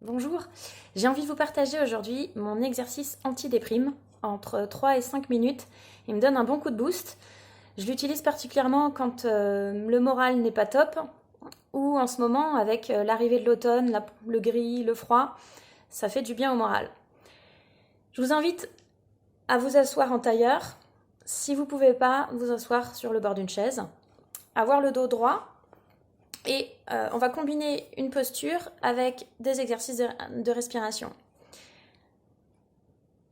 Bonjour, j'ai envie de vous partager aujourd'hui mon exercice anti-déprime entre 3 et 5 minutes. Il me donne un bon coup de boost. Je l'utilise particulièrement quand le moral n'est pas top ou en ce moment avec l'arrivée de l'automne, le gris, le froid, ça fait du bien au moral. Je vous invite à vous asseoir en tailleur. Si vous ne pouvez pas, vous asseoir sur le bord d'une chaise, avoir le dos droit. Et on va combiner une posture avec des exercices de respiration.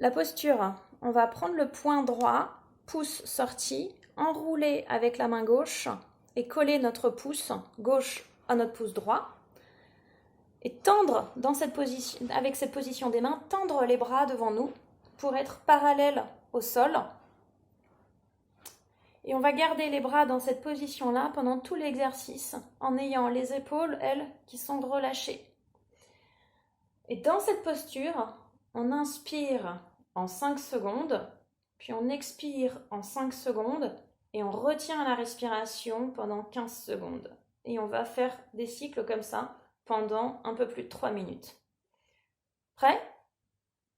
La posture, on va prendre le poing droit, pouce sorti, enrouler avec la main gauche et coller notre pouce gauche à notre pouce droit. Et tendre avec cette position des mains, tendre les bras devant nous pour être parallèle au sol. Et on va garder les bras dans cette position-là pendant tout l'exercice, en ayant les épaules, elles, qui sont relâchées. Et dans cette posture, on inspire en 5 secondes, puis on expire en 5 secondes, et on retient la respiration pendant 15 secondes. Et on va faire des cycles comme ça pendant un peu plus de 3 minutes. Prêt?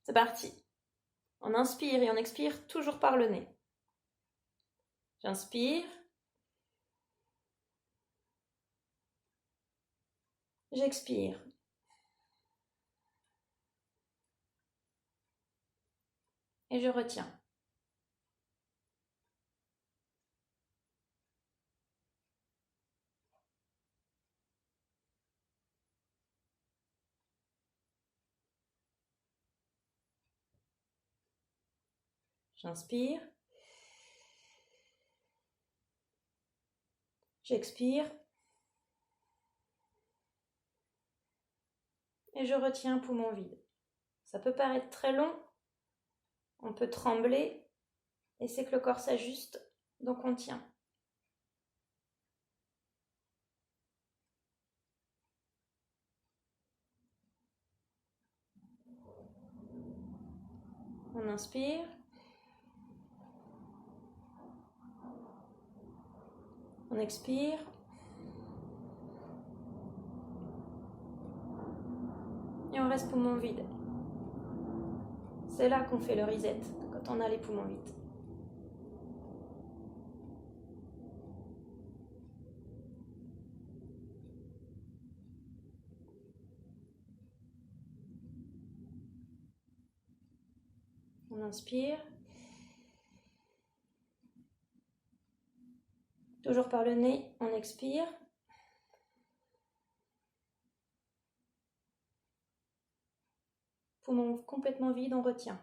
C'est parti. On inspire et on expire toujours par le nez. J'inspire. J'expire. Et je retiens. J'inspire. J'expire. Et je retiens poumon vide. Ça peut paraître très long, on peut trembler, et c'est que le corps s'ajuste, donc on tient. On inspire. On expire. Et on reste poumon vide. C'est là qu'on fait le reset, quand on a les poumons vides. On inspire. Toujours par le nez, on expire. Poumon complètement vide, on retient.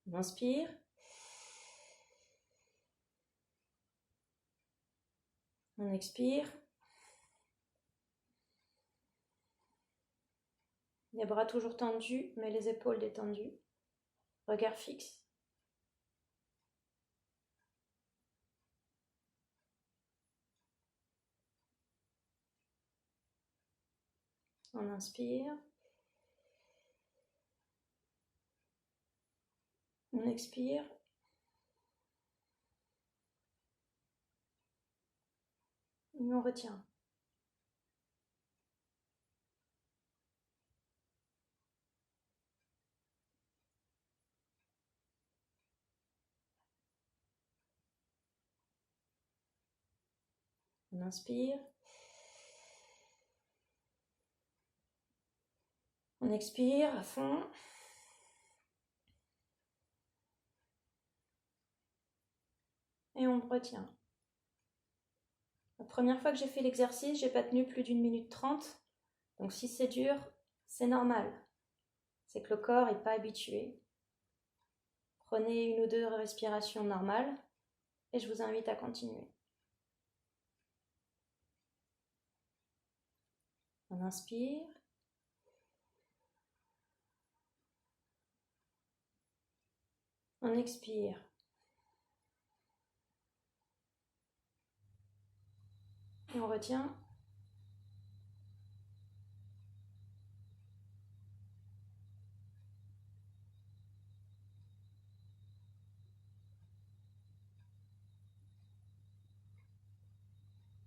On inspire. On expire. Les bras toujours tendus, mais les épaules détendues. Regard fixe. On inspire. On expire. Et on retient. On inspire. On expire à fond. Et on retient. La première fois que j'ai fait l'exercice, j'ai pas tenu plus d'1 minute 30. Donc si c'est dur, c'est normal. C'est que le corps n'est pas habitué. Prenez 1 ou 2 respirations normales et je vous invite à continuer. On inspire. On expire. Et on retient.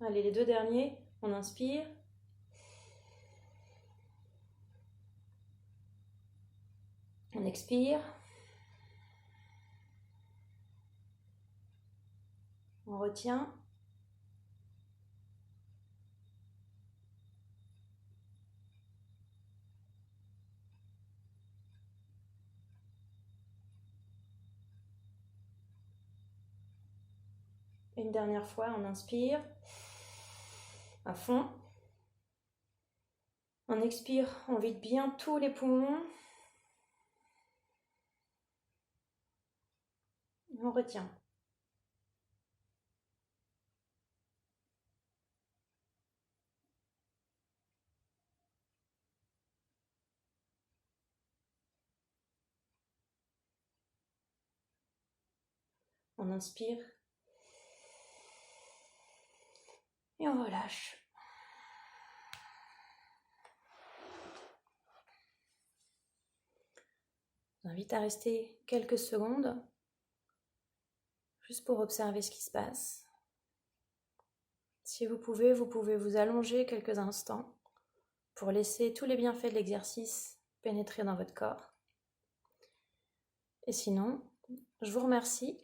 Allez, les 2 derniers, on inspire. On expire. On retient. Une dernière fois, on inspire à fond. On expire, on vide bien tous les poumons. On retient. On inspire. Et on relâche. Je vous invite à rester quelques secondes, juste pour observer ce qui se passe. Si vous pouvez vous allonger quelques instants pour laisser tous les bienfaits de l'exercice pénétrer dans votre corps. Et sinon, je vous remercie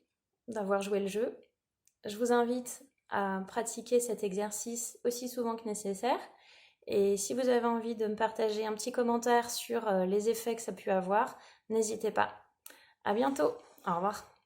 d'avoir joué le jeu. Je vous invite à pratiquer cet exercice aussi souvent que nécessaire. Et si vous avez envie de me partager un petit commentaire sur les effets que ça a pu avoir, n'hésitez pas. À bientôt. Au revoir.